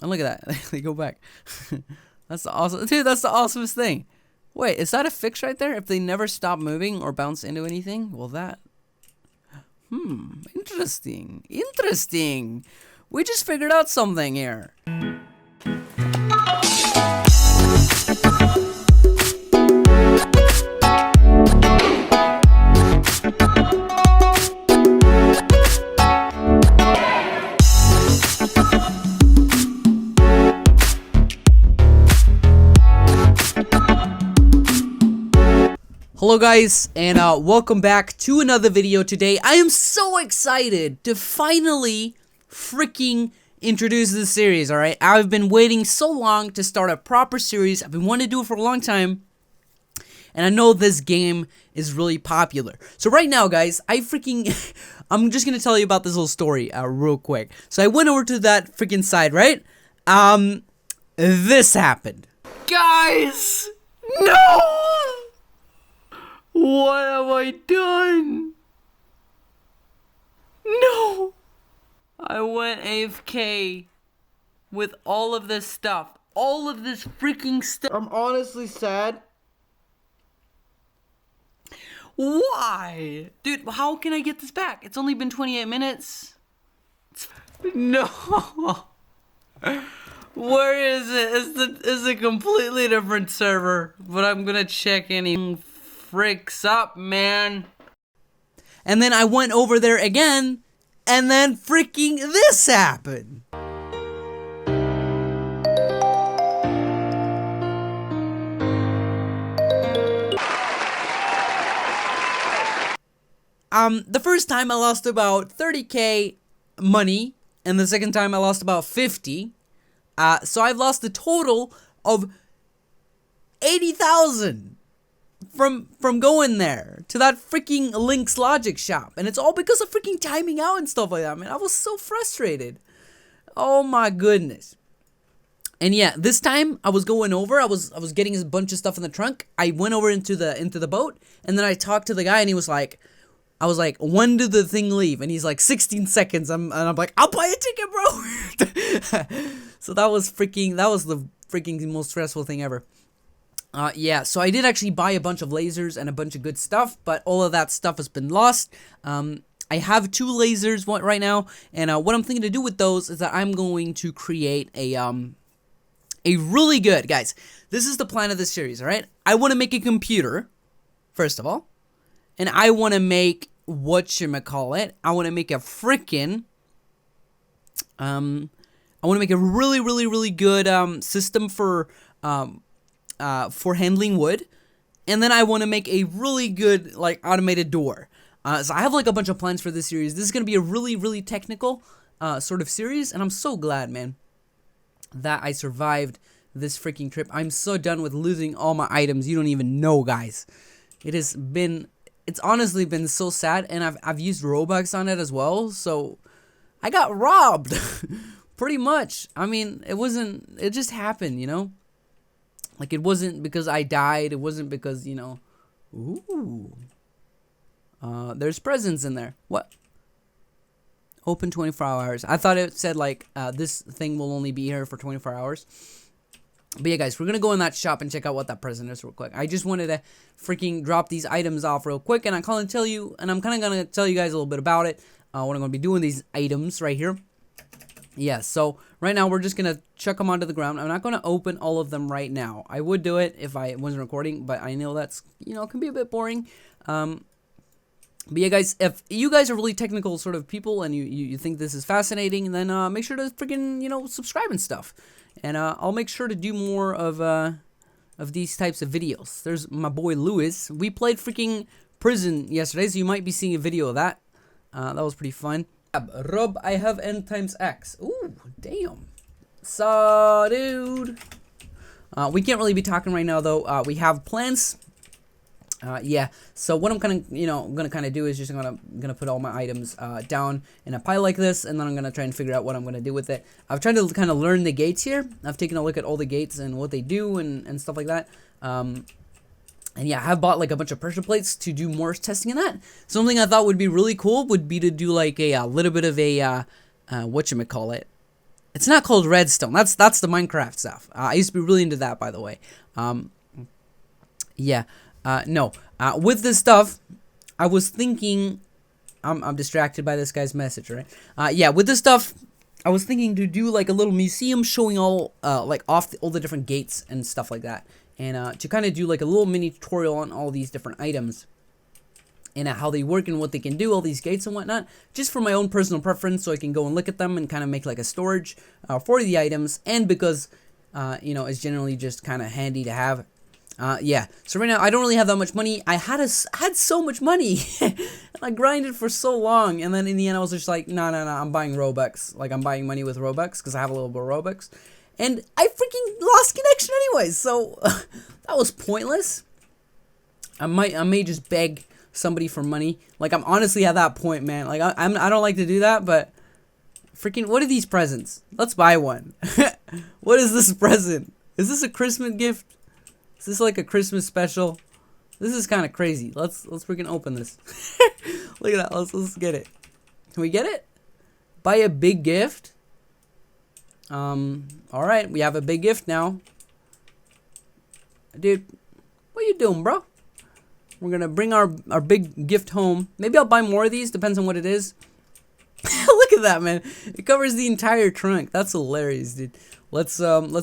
And look at that. They go back. That's the awesome, dude. That's the awesomest thing. Wait, is that a fix right there? If they never stop moving or bounce into anything, well, that. Interesting. Interesting. We just figured out something here. Hello guys, and welcome back to another video today. I am so excited to finally freaking introduce this series, alright? I've been waiting so long to start a proper series. I've been wanting to do it for a long time, and I know this game is really popular. So right now, guys, I'm just gonna tell you about this little story real quick. So I went over to that freaking side, right? This happened. Guys! No! What have I done? No! I went AFK with all of this stuff. All of this freaking stuff. I'm honestly sad. Why? Dude, how can I get this back? It's only been 28 minutes. No! Where is it? It's a completely different server. But I'm gonna check any fricks up, man. And then I went over there again, and then freaking this happened. The first time I lost about 30k money, and the second time I lost about 50. So I've lost a total of 80,000. From going there to that freaking Link's Logic shop, and it's all because of freaking timing out and stuff like that, man. I was so frustrated. Oh my goodness. And yeah, this time I was going over. I was getting a bunch of stuff in the trunk. I went over into the boat, and then I talked to the guy, and he was like, I was like, when did the thing leave? And he's like, 16 seconds. I'm like, I'll buy a ticket, bro. So that was the freaking most stressful thing ever. Yeah, so I did actually buy a bunch of lasers and a bunch of good stuff, but all of that stuff has been lost. I have 2 lasers right now, and what I'm thinking to do with those is that I'm going to create a really good, guys, this is the plan of this series, alright? I want to make a computer, first of all, and I want to make, whatchamacallit, I want to make a freaking, I want to make a really good, system for handling wood, and then I want to make a really good, like, automated door. So I have, like, a bunch of plans for this series. This is going to be a really technical, sort of series, and I'm so glad, man, that I survived this freaking trip. I'm so done with losing all my items. You don't even know, guys. It's honestly been so sad, and I've used Robux on it as well, so I got robbed, pretty much. I mean, it just happened, you know? Like, it wasn't because I died. It wasn't because, you know. Ooh. There's presents in there. What? Open 24 hours. I thought it said, like, this thing will only be here for 24 hours. But yeah, guys, we're going to go in that shop and check out what that present is real quick. I just wanted to freaking drop these items off real quick. And I'm kind of going to tell you guys a little bit about it. What I'm going to be doing these items right here. Yeah, so right now we're just going to chuck them onto the ground. I'm not going to open all of them right now. I would do it if I wasn't recording, but I know that's, you know, can be a bit boring. But yeah, guys, if you guys are really technical sort of people and you think this is fascinating, then make sure to freaking, you know, subscribe and stuff. And I'll make sure to do more of these types of videos. There's my boy Lewis. We played freaking Prison yesterday, so you might be seeing a video of that. That was pretty fun. Rob, I have N times X. Ooh, damn. So, dude. We can't really be talking right now, though. We have plans. Yeah. So what I'm gonna do is just gonna put all my items down in a pile like this, and then I'm gonna try and figure out what I'm gonna do with it. I've tried to kind of learn the gates here. I've taken a look at all the gates and what they do and stuff like that. And yeah, I have bought like a bunch of pressure plates to do more testing in that. Something I thought would be really cool would be to do like a little bit of a whatchamacallit, It's not called redstone. That's the Minecraft stuff. I used to be really into that, by the way. Yeah. No. With this stuff, I was thinking. I'm distracted by this guy's message, right? Yeah. With this stuff, I was thinking to do like a little museum showing all like all the different gates and stuff like that, and to kind of do like a little mini tutorial on all these different items and how they work and what they can do, all these gates and whatnot, just for my own personal preference, so I can go and look at them and kind of make like a storage for the items, and because you know, it's generally just kind of handy to have. Yeah, so right now I don't really have that much money. I had so much money and I grinded for so long, and then in the end I was just like, no, I'm buying Robux. Like, I'm buying money with Robux because I have a little bit of Robux, and I freaking lost connection anyways, so that was pointless. I may just beg somebody for money. Like, I'm honestly at that point, man. Like, I don't like to do that, but freaking, what are these presents? Let's buy one. What is this present? Is this a Christmas gift? Is this like a Christmas special? This is kind of crazy. Let's freaking open this. Look at that. Let's get it. Can we get it? Buy a big gift. All right, we have a big gift now. Dude, what are you doing, bro? We're gonna bring our big gift home. Maybe I'll buy more of these. Depends on what it is. Look at that, man. It covers the entire trunk. That's hilarious, dude. Let's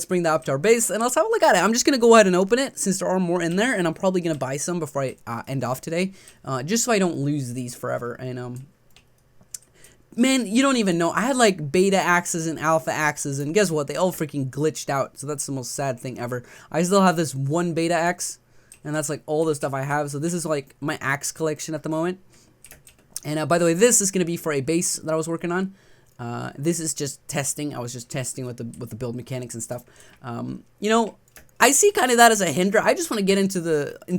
bring that up to our base and let's have a look at it. I'm just gonna go ahead and open it since there are more in there, and I'm probably gonna buy some before I end off today, just so I don't lose these forever. And man, you don't even know. I had like beta axes and alpha axes, and guess what? They all freaking glitched out. So that's the most sad thing ever. I still have this one beta axe, and that's like all the stuff I have. So this is like my axe collection at the moment. And by the way, this is gonna be for a base that I was working on. This is just testing. I was just testing with the build mechanics and stuff. You know, I see kind of that as a hinder. I just want to get into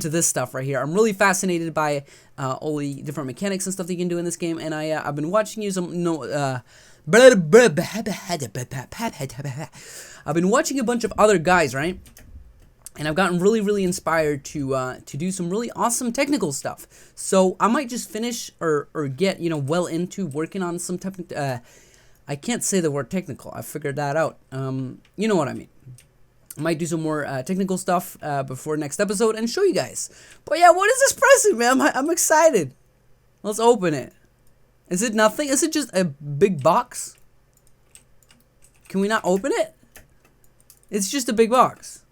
this stuff right here. I'm really fascinated by all the different mechanics and stuff that you can do in this game, and I've been watching you I've been watching a bunch of other guys, right? And I've gotten really inspired to do some really awesome technical stuff. So I might just finish or get, you know, well into working on some I can't say the word technical. I figured that out. You know what I mean. I might do some more technical stuff before next episode and show you guys. But yeah, what is this present, man? I'm excited. Let's open it. Is it nothing? Is it just a big box? Can we not open it? It's just a big box.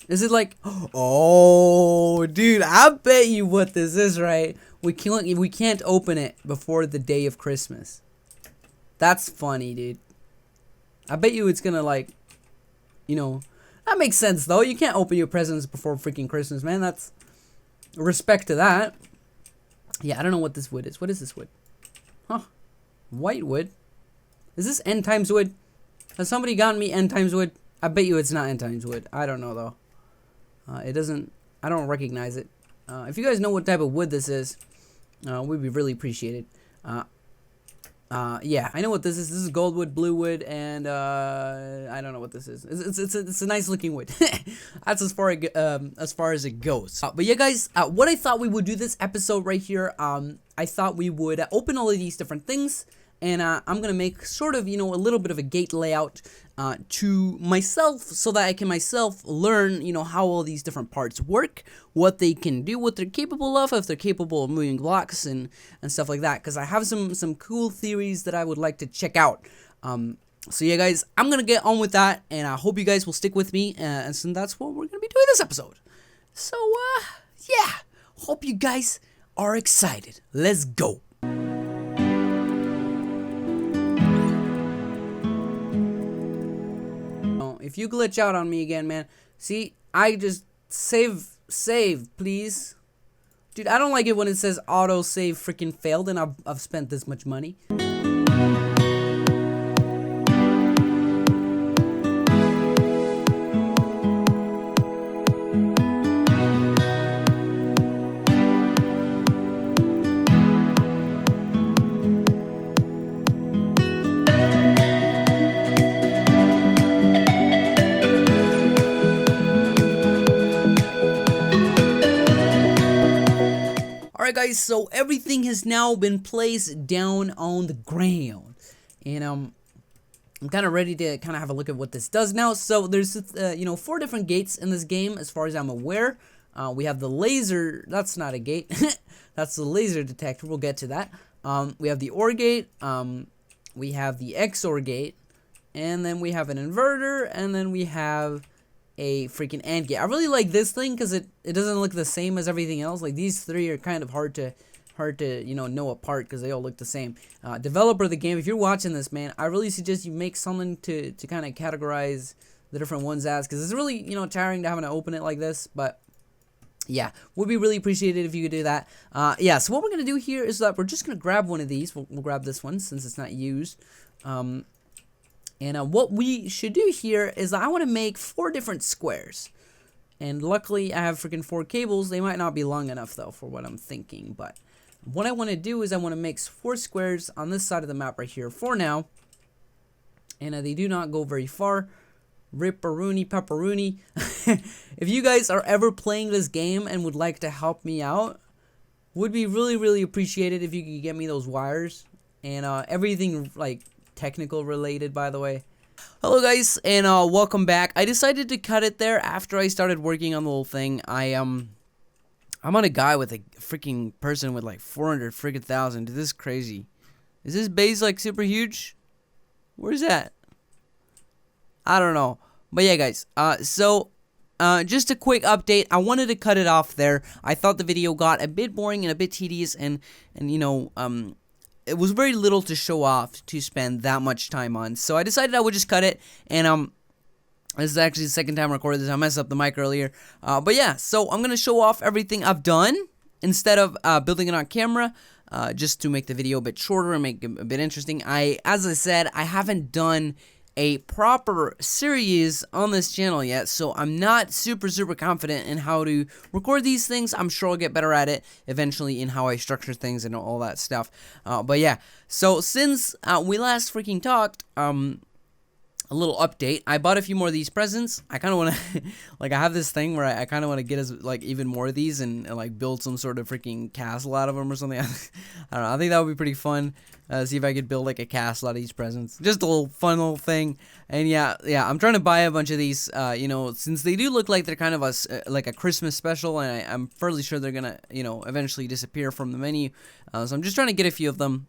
Is it like, oh, dude, I bet you what this is, right? We can't open it before the day of Christmas. That's funny, dude. I bet you it's gonna, like, you know, that makes sense, though. You can't open your presents before freaking Christmas, man. That's respect to that. Yeah, I don't know what this wood is. What is this wood? Huh. White wood? Is this end times wood? Has somebody gotten me end times wood? I bet you it's not end times wood. I don't know, though. It doesn't, I don't recognize it. If you guys know what type of wood this is, we'd be really appreciated. Yeah, I know what this is. This is gold wood, blue wood, and I don't know what this is. It's a nice looking wood. That's as far as it goes. But yeah, guys, what I thought we would do this episode right here, I thought we would open all of these different things, and I'm gonna make sort of, you know, a little bit of a gate layout to myself, so that I can myself learn, you know, how all these different parts work, what they can do, what they're capable of, if they're capable of moving blocks and stuff like that. Because I have some cool theories that I would like to check out. So yeah, guys, I'm gonna get on with that, and I hope you guys will stick with me. And so that's what we're gonna be doing this episode. So yeah, hope you guys are excited. Let's go. If you glitch out on me again, man. See, I just save, please. Dude, I don't like it when it says auto save freaking failed and I've spent this much money. Alright, guys, so everything has now been placed down on the ground, and I'm kind of ready to kind of have a look at what this does now. So there's, you know, 4 different gates in this game as far as I'm aware. We have the laser, that's not a gate, that's the laser detector, we'll get to that. We have the OR gate, we have the XOR gate, and then we have an inverter, and then we have a freaking AND gate. I really like this thing because it doesn't look the same as everything else. Like, these 3 are kind of hard to you know apart because they all look the same. Developer of the game, if you're watching this, man, I really suggest you make something to kind of categorize the different ones as, because it's really, you know, tiring to having to open it like this. But yeah, would be really appreciated if you could do that. Yeah, so what we're gonna do here is that we're just gonna grab one of these. We'll grab this one since it's not used. And what we should do here is I want to make 4 different squares. And luckily I have freaking 4 cables. They might not be long enough though for what I'm thinking, but what I want to do is I want to make 4 squares on this side of the map right here for now. And they do not go very far. Ripperoonie pepperoonie. If you guys are ever playing this game and would like to help me out, would be really appreciated if you could get me those wires. And everything like technical related, by the way. Hello guys, and welcome back. I decided to cut it there after I started working on the whole thing. I'm on a guy with a freaking person with like 400 freaking thousand. Dude, this is crazy. Is this base like super huge? Where's that? I don't know. But yeah, guys. Just a quick update. I wanted to cut it off there. I thought the video got a bit boring and a bit tedious, and you know, it was very little to show off to spend that much time on. So I decided I would just cut it, and this is actually the second time I recorded this. I messed up the mic earlier. But yeah, so I'm going to show off everything I've done instead of building it on camera, just to make the video a bit shorter and make it a bit interesting. As I said, I haven't done a proper series on this channel yet, so I'm not super confident in how to record these things. I'm sure I'll get better at it eventually in how I structure things and all that stuff. But yeah, so since we last freaking talked, a little update. I bought a few more of these presents. I kind of want to, like, I have this thing where I kind of want to get like even more of these and like build some sort of freaking castle out of them or something. I don't know. I think that would be pretty fun. See if I could build like a castle out of these presents. Just a little fun little thing. And yeah, I'm trying to buy a bunch of these. You know, since they do look like they're kind of like a Christmas special, and I'm fairly sure they're gonna, you know, eventually disappear from the menu. So I'm just trying to get a few of them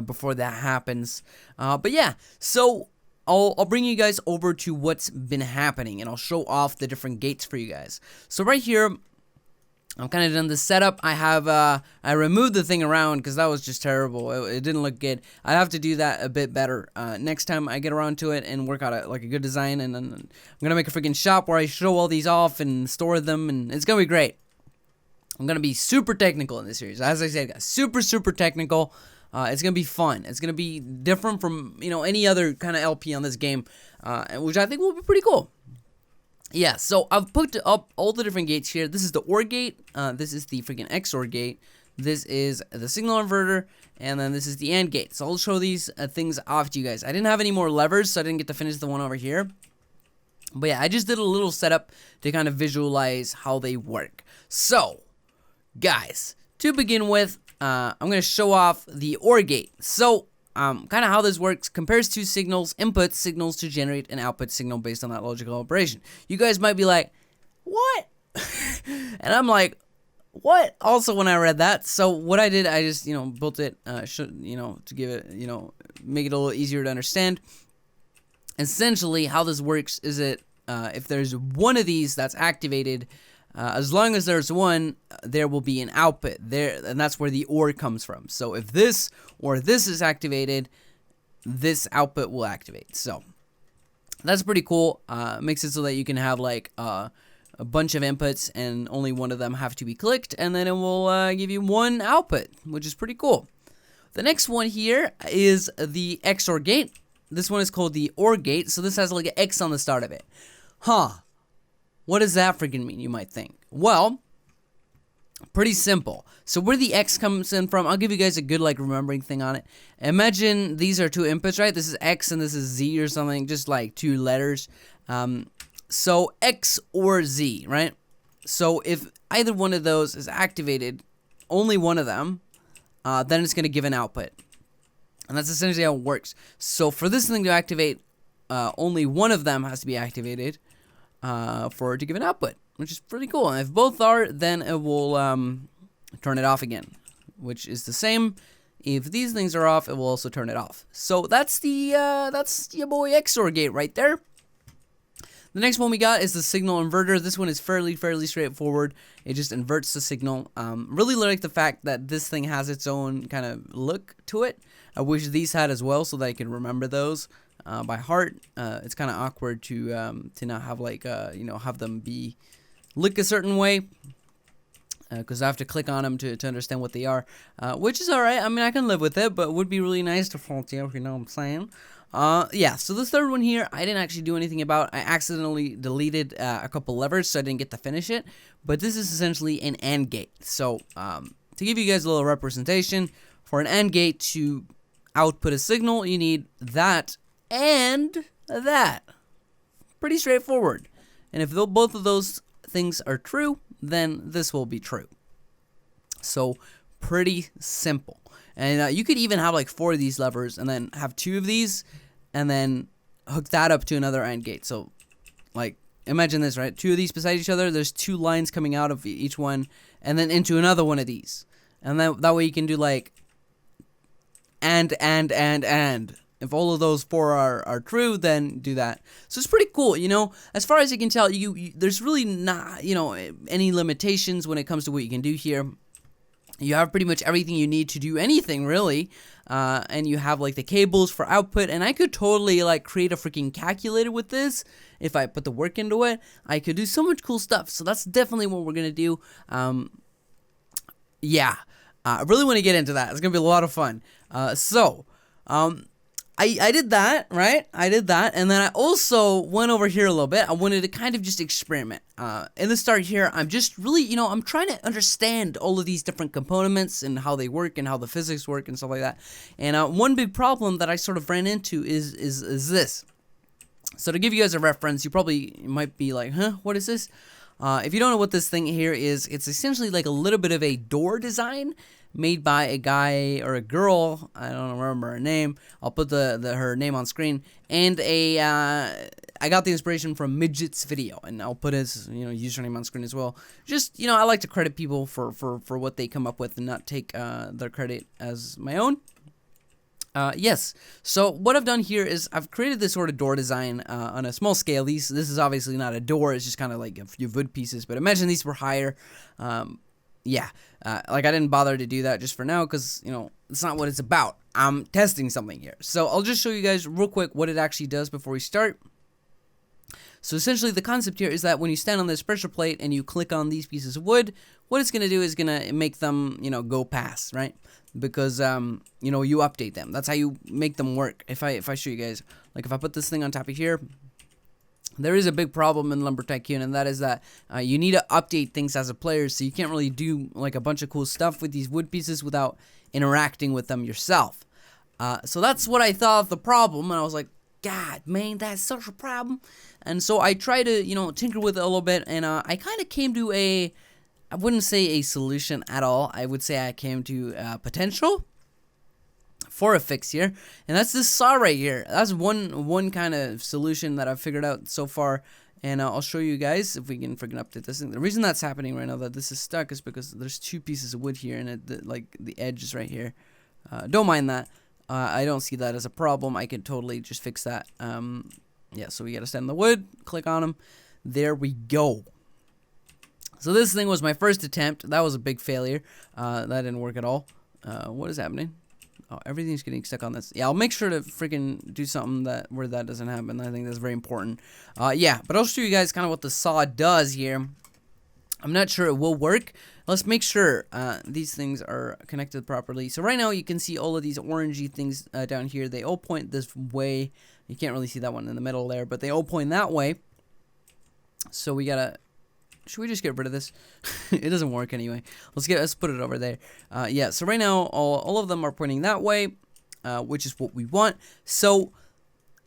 before that happens. But yeah, so I'll bring you guys over to what's been happening, and I'll show off the different gates for you guys. So right here, I'm kind of done the setup. I have I removed the thing around because that was just terrible. It didn't look good. I have to do that a bit better next time I get around to it and work out a good design. And then I'm gonna make a freaking shop where I show all these off and store them, and it's gonna be great. I'm gonna be super technical in this series. As I said, guys, super technical. It's gonna be fun. It's gonna be different from, you know, any other kind of LP on this game, which I think will be pretty cool. Yeah, so I've put up all the different gates here. This is the OR gate. This is the freaking XOR gate. This is the signal inverter, and then this is the AND gate. So I'll show these things off to you guys. I didn't have any more levers, so I didn't get to finish the one over here. But yeah, I just did a little setup to kind of visualize how they work. So, guys, to begin with, I'm going to show off the OR gate. So, kind of how this works: compares two signals, input signals to generate an output signal based on that logical operation. You guys might be like, what? And I'm like, what? Also, when I read that, so what I did, I just, you know, built it, you know, to give it, you know, make it a little easier to understand. Essentially, how this works is that if there's one of these that's activated, as long as there's one, there will be an output there, and that's where the OR comes from. So if this or this is activated, this output will activate. So that's pretty cool. Makes it so that you can have like a bunch of inputs and only one of them have to be clicked, and then it will give you one output, which is pretty cool. The next one here is the XOR gate. This one is called the OR gate, so this has like an X on the start of it. Huh. What does that freaking mean, you might think? Well, pretty simple. So where the X comes in from, I'll give you guys a good like remembering thing on it. Imagine these are two inputs, right? This is X and this is Z or something, just like two letters. So X or Z, right? So if either one of those is activated, only one of them, then it's going to give an output. And that's essentially how it works. So for this thing to activate, only one of them has to be activated for it to give an output, which is pretty cool. And if both are, then it will turn it off again, which is the same. If these things are off, it will also turn it off. So that's your boy XOR gate right there. The next one we got is the signal inverter. This one is fairly straightforward. It just inverts the signal. Really like the fact that this thing has its own kind of look to it. I wish these had as well, so that I can remember those by heart. It's kind of awkward to not have like have them look a certain way, because I have to click on them to understand what they are, which is alright. I mean, I can live with it, but it would be really nice to fault you, if you know what I'm saying. Yeah, so this third one here, I didn't actually do anything about. I accidentally deleted a couple levers, so I didn't get to finish it. But this is essentially an AND gate. So, to give you guys a little representation, for an AND gate to output a signal, you need that and that. Pretty straightforward. And if both of those things are true, then this will be true. So, pretty simple. And you could even have like 4 of these levers and then have 2 of these and then hook that up to another AND gate. So like imagine this, right? 2 of these beside each other, there's 2 lines coming out of each one and then into another one of these. And then that way you can do like and. If all of those 4 are true, then do that. So it's pretty cool, you know. As far as you can tell, there's really not, any limitations when it comes to what you can do here. You have pretty much everything you need to do anything, really. And you have, like, the cables for output. And I could totally, like, create a freaking calculator with this. If I put the work into it, I could do so much cool stuff. So that's definitely what we're going to do. Yeah. I really want to get into that. It's going to be a lot of fun. I did that, right? I did that, and then I also went over here a little bit. I wanted to kind of just experiment. In the start here, I'm just really, I'm trying to understand all of these different components and how they work and how the physics work and stuff like that. And one big problem that I sort of ran into is this. So to give you guys a reference, you probably might be like, huh, what is this? If you don't know what this thing here is, it's essentially like a little bit of a door design made by a guy or a girl. I don't remember her name. I'll put her name on screen. And I got the inspiration from Midget's video, and I'll put his username on screen as well. Just I like to credit people for what they come up with and not take their credit as my own. Yes. So what I've done here is I've created this sort of door design on a small scale. This is obviously not a door. It's just kind of like a few wood pieces. But imagine these were higher. Yeah. Like I didn't bother to do that just for now because, it's not what it's about. I'm testing something here. So I'll just show you guys real quick what it actually does before we start. So essentially the concept here is that when you stand on this pressure plate and you click on these pieces of wood, what it's going to do is going to make them, go past, right? Because, you update them. That's how you make them work. If I show you guys, like if I put this thing on top of here, there is a big problem in Lumber Tycoon, and that is that you need to update things as a player, so you can't really do like a bunch of cool stuff with these wood pieces without interacting with them yourself. So that's what I thought of the problem, and I was like, God, man, that's such a problem. And so I tried to, tinker with it a little bit, and I kind of came to I wouldn't say a solution at all. I would say I came to potential for a fix here, and that's this saw right here. That's one kind of solution that I've figured out so far, and I'll show you guys if we can freaking update this thing. The reason that's happening right now, that this is stuck, is because there's 2 pieces of wood here, and the edge is right here. Don't mind that. I don't see that as a problem. I can totally just fix that. Yeah, so we gotta stand the wood, click on them. There we go. So this thing was my first attempt. That was a big failure. That didn't work at all. What is happening? Oh, everything's getting stuck on this. Yeah, I'll make sure to freaking do something where that doesn't happen. I think that's very important. Yeah, but I'll show you guys kind of what the saw does here. I'm not sure it will work. Let's make sure these things are connected properly. So right now you can see all of these orangey things down here. They all point this way. You can't really see that one in the middle there, but they all point that way. So we gotta... Should we just get rid of this? It doesn't work anyway. Let's put it over there. Yeah, so right now all of them are pointing that way, which is what we want. So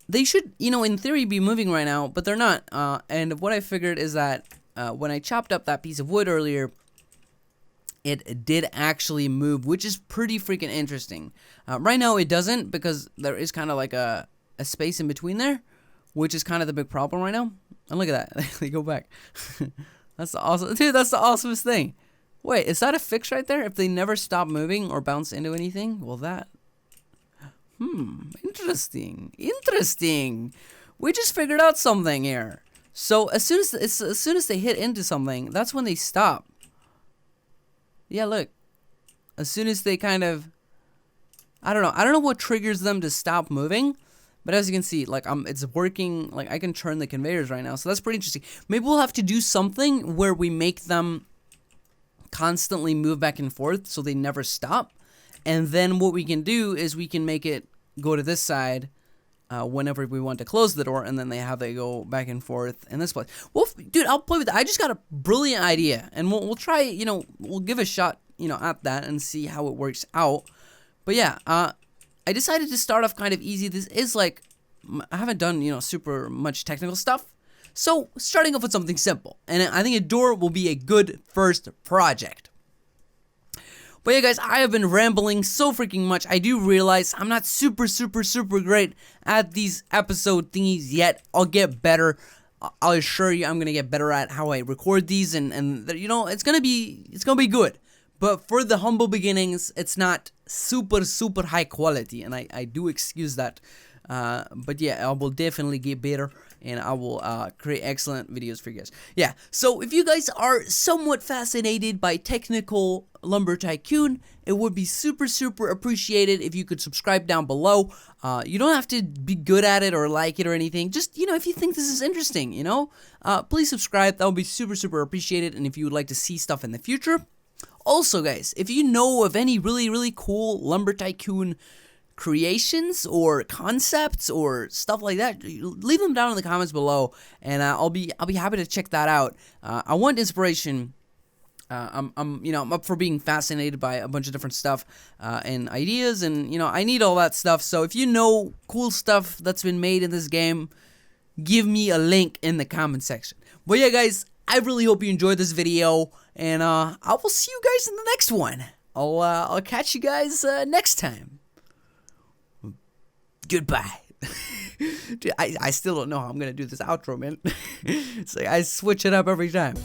they should, in theory be moving right now, but they're not. And what I figured is that when I chopped up that piece of wood earlier, it did actually move, which is pretty freaking interesting. Right now it doesn't, because there is kind of like a space in between there, which is kind of the big problem right now. And look at that. They go back. That's the awesome, dude. That's the awesomest thing. Wait, is that a fix right there? If they never stop moving or bounce into anything, well, that. Interesting. We just figured out something here. So as soon as they hit into something, that's when they stop. Yeah, look. As soon as they kind of, I don't know what triggers them to stop moving, but as you can see, like it's working. Like I can turn the conveyors right now, so that's pretty interesting. Maybe we'll have to do something where we make them constantly move back and forth so they never stop. And then what we can do is we can make it go to this side whenever we want to close the door, and then they go back and forth in this place. Well, dude, I'll play with that. I just got a brilliant idea, and we'll try, we'll give a shot, at that and see how it works out. But yeah, I decided to start off kind of easy. This is like, I haven't done, super much technical stuff. So starting off with something simple, and I think a door will be a good first project. But yeah, guys, I have been rambling so freaking much. I do realize I'm not super great at these episode thingies yet. I'll get better. I'll assure you I'm going to get better at how I record these, and it's going to be good. But for the humble beginnings, it's not super high quality, and I do excuse that. But yeah, I will definitely get better, and I will create excellent videos for you guys. Yeah, so if you guys are somewhat fascinated by technical Lumber Tycoon, it would be super appreciated if you could subscribe down below. You don't have to be good at it or like it or anything. Just, if you think this is interesting, please subscribe. That would be super appreciated. And if you would like to see stuff in the future. Also, guys, if you know of any really cool Lumber Tycoon creations or concepts or stuff like that, leave them down in the comments below, and I'll be happy to check that out. I want inspiration. I'm up for being fascinated by a bunch of different stuff and ideas, and I need all that stuff. So if you know cool stuff that's been made in this game, give me a link in the comment section. But yeah, guys, I really hope you enjoyed this video, and I will see you guys in the next one. I'll catch you guys next time. Goodbye. Dude, I still don't know how I'm gonna do this outro, man. It's like I switch it up every time.